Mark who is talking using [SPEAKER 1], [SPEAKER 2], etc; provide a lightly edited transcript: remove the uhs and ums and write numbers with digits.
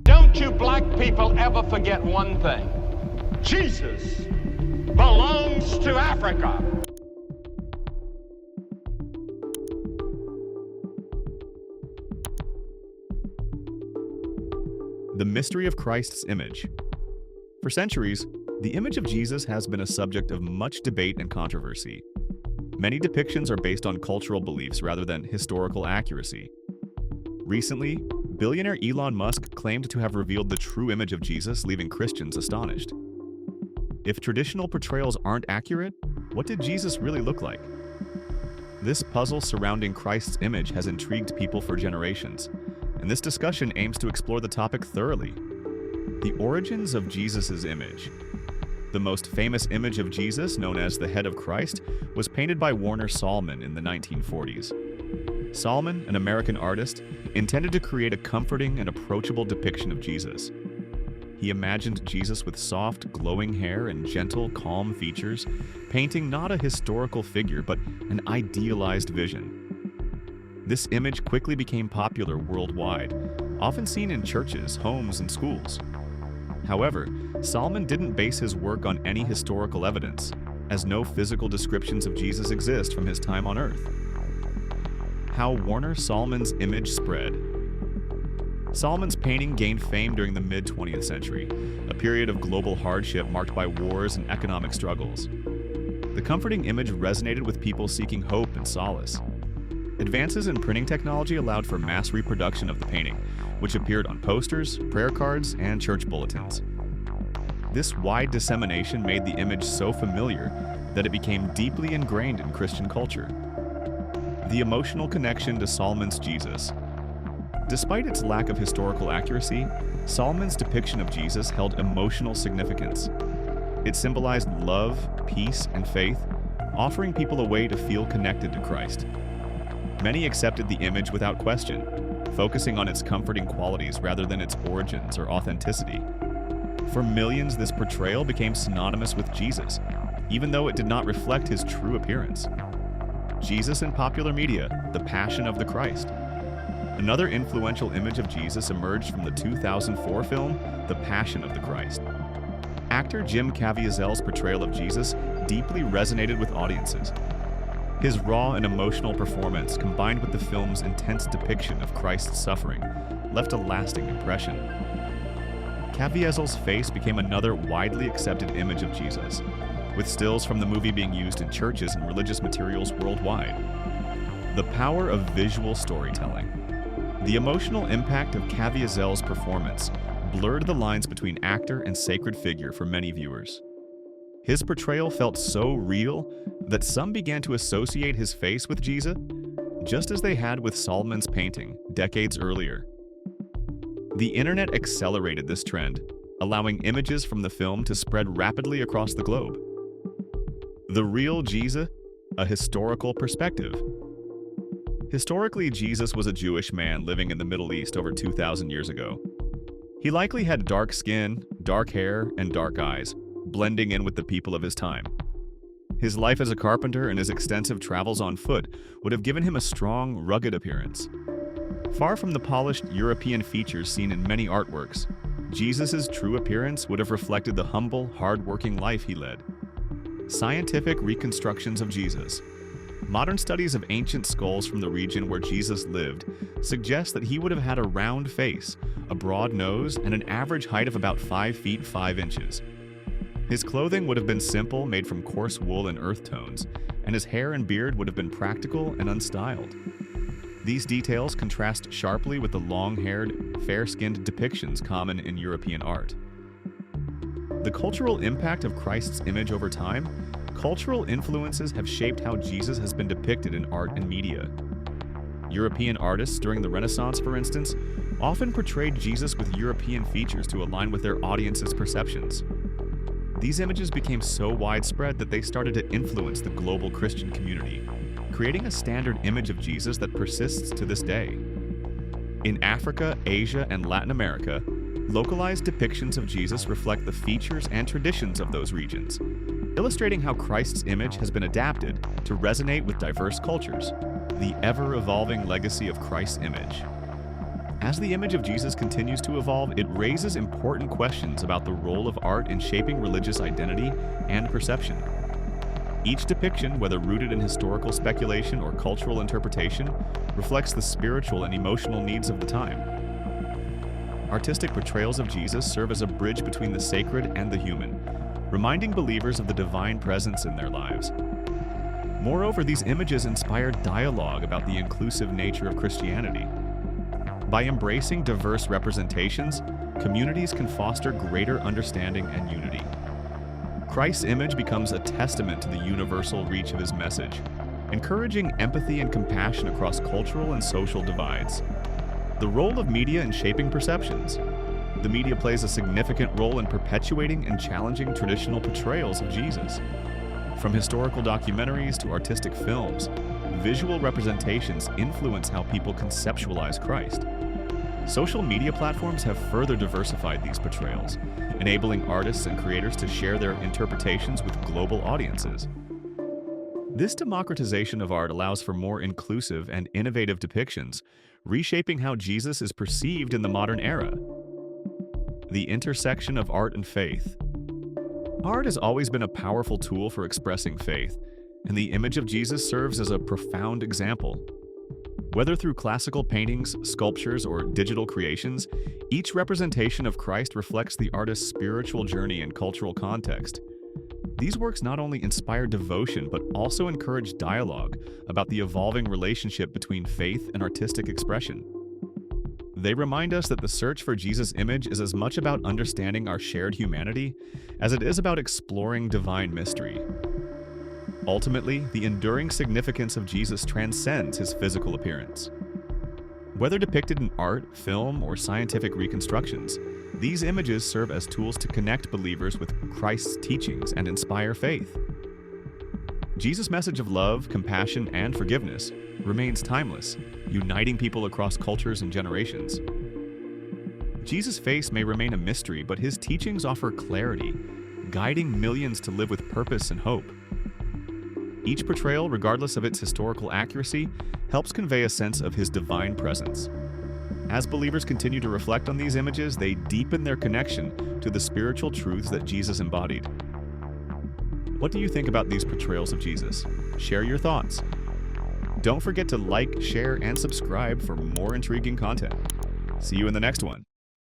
[SPEAKER 1] Don't you black people ever forget one thing. Jesus belongs to Africa.
[SPEAKER 2] The mystery of Christ's image. For centuries, the image of Jesus has been a subject of much debate and controversy. Many depictions are based on cultural beliefs rather than historical accuracy. Recently, billionaire Elon Musk claimed to have revealed the true image of Jesus, leaving Christians astonished. If traditional portrayals aren't accurate, what did Jesus really look like? This puzzle surrounding Christ's image has intrigued people for generations, and this discussion aims to explore the topic thoroughly. The origins of Jesus' image. The most famous image of Jesus, known as the head of Christ, was painted by Warner Sallman in the 1940s. Sallman, an American artist, intended to create a comforting and approachable depiction of Jesus. He imagined Jesus with soft, glowing hair and gentle, calm features, painting not a historical figure but an idealized vision. This image quickly became popular worldwide, often seen in churches, homes, and schools. However, Sallman didn't base his work on any historical evidence, as no physical descriptions of Jesus exist from his time on Earth. How Warner Sallman's image spread. Sallman's painting gained fame during the mid-20th century, a period of global hardship marked by wars and economic struggles. The comforting image resonated with people seeking hope and solace. Advances in printing technology allowed for mass reproduction of the painting, which appeared on posters, prayer cards, and church bulletins. This wide dissemination made the image so familiar that it became deeply ingrained in Christian culture. The emotional connection to Sallman's Jesus. Despite its lack of historical accuracy, Sallman's depiction of Jesus held emotional significance. It symbolized love, peace, and faith, offering people a way to feel connected to Christ. Many accepted the image without question, focusing on its comforting qualities rather than its origins or authenticity. For millions, this portrayal became synonymous with Jesus, even though it did not reflect his true appearance. Jesus in popular media, the Passion of the Christ. Another influential image of Jesus emerged from the 2004 film, The Passion of the Christ. Actor Jim Caviezel's portrayal of Jesus deeply resonated with audiences. His raw and emotional performance, combined with the film's intense depiction of Christ's suffering, left a lasting impression. Caviezel's face became another widely accepted image of Jesus, with stills from the movie being used in churches and religious materials worldwide. The power of visual storytelling. The emotional impact of Caviezel's performance blurred the lines between actor and sacred figure for many viewers. His portrayal felt so real that some began to associate his face with Jesus, just as they had with Sallman's painting decades earlier. The internet accelerated this trend, allowing images from the film to spread rapidly across the globe. The real Jesus, a historical perspective. Historically, Jesus was a Jewish man living in the Middle East over 2,000 years ago. He likely had dark skin, dark hair, and dark eyes, blending in with the people of his time. His life as a carpenter and his extensive travels on foot would have given him a strong, rugged appearance. Far from the polished European features seen in many artworks, Jesus' true appearance would have reflected the humble, hard-working life he led. Scientific reconstructions of Jesus. Modern studies of ancient skulls from the region where Jesus lived suggest that he would have had a round face, a broad nose, and an average height of about 5 feet 5 inches. His clothing would have been simple, made from coarse wool and earth tones, and his hair and beard would have been practical and unstyled. These details contrast sharply with the long-haired, fair-skinned depictions common in European art. The cultural impact of Christ's image over time. Cultural influences have shaped how Jesus has been depicted in art and media. European artists during the Renaissance, for instance, often portrayed Jesus with European features to align with their audience's perceptions. These images became so widespread that they started to influence the global Christian community, creating a standard image of Jesus that persists to this day. In Africa, Asia, and Latin America, localized depictions of Jesus reflect the features and traditions of those regions, illustrating how Christ's image has been adapted to resonate with diverse cultures, the ever-evolving legacy of Christ's image. As the image of Jesus continues to evolve, it raises important questions about the role of art in shaping religious identity and perception. Each depiction, whether rooted in historical speculation or cultural interpretation, reflects the spiritual and emotional needs of the time. Artistic portrayals of Jesus serve as a bridge between the sacred and the human, reminding believers of the divine presence in their lives. Moreover, these images inspire dialogue about the inclusive nature of Christianity. By embracing diverse representations, communities can foster greater understanding and unity. Christ's image becomes a testament to the universal reach of his message, encouraging empathy and compassion across cultural and social divides. The role of media in shaping perceptions. The media plays a significant role in perpetuating and challenging traditional portrayals of Jesus. From historical documentaries to artistic films, visual representations influence how people conceptualize Christ. Social media platforms have further diversified these portrayals, enabling artists and creators to share their interpretations with global audiences. This democratization of art allows for more inclusive and innovative depictions, reshaping how Jesus is perceived in the modern era. The intersection of art and faith. Art has always been a powerful tool for expressing faith, and the image of Jesus serves as a profound example. Whether through classical paintings, sculptures, or digital creations, each representation of Christ reflects the artist's spiritual journey and cultural context. These works not only inspire devotion, but also encourage dialogue about the evolving relationship between faith and artistic expression. They remind us that the search for Jesus' image is as much about understanding our shared humanity as it is about exploring divine mystery. Ultimately, the enduring significance of Jesus transcends his physical appearance. Whether depicted in art, film, or scientific reconstructions, these images serve as tools to connect believers with Christ's teachings and inspire faith. Jesus' message of love, compassion, and forgiveness remains timeless, uniting people across cultures and generations. Jesus' face may remain a mystery, but his teachings offer clarity, guiding millions to live with purpose and hope. Each portrayal, regardless of its historical accuracy, helps convey a sense of his divine presence. As believers continue to reflect on these images, they deepen their connection to the spiritual truths that Jesus embodied. What do you think about these portrayals of Jesus? Share your thoughts. Don't forget to like, share, and subscribe for more intriguing content. See you in the next one.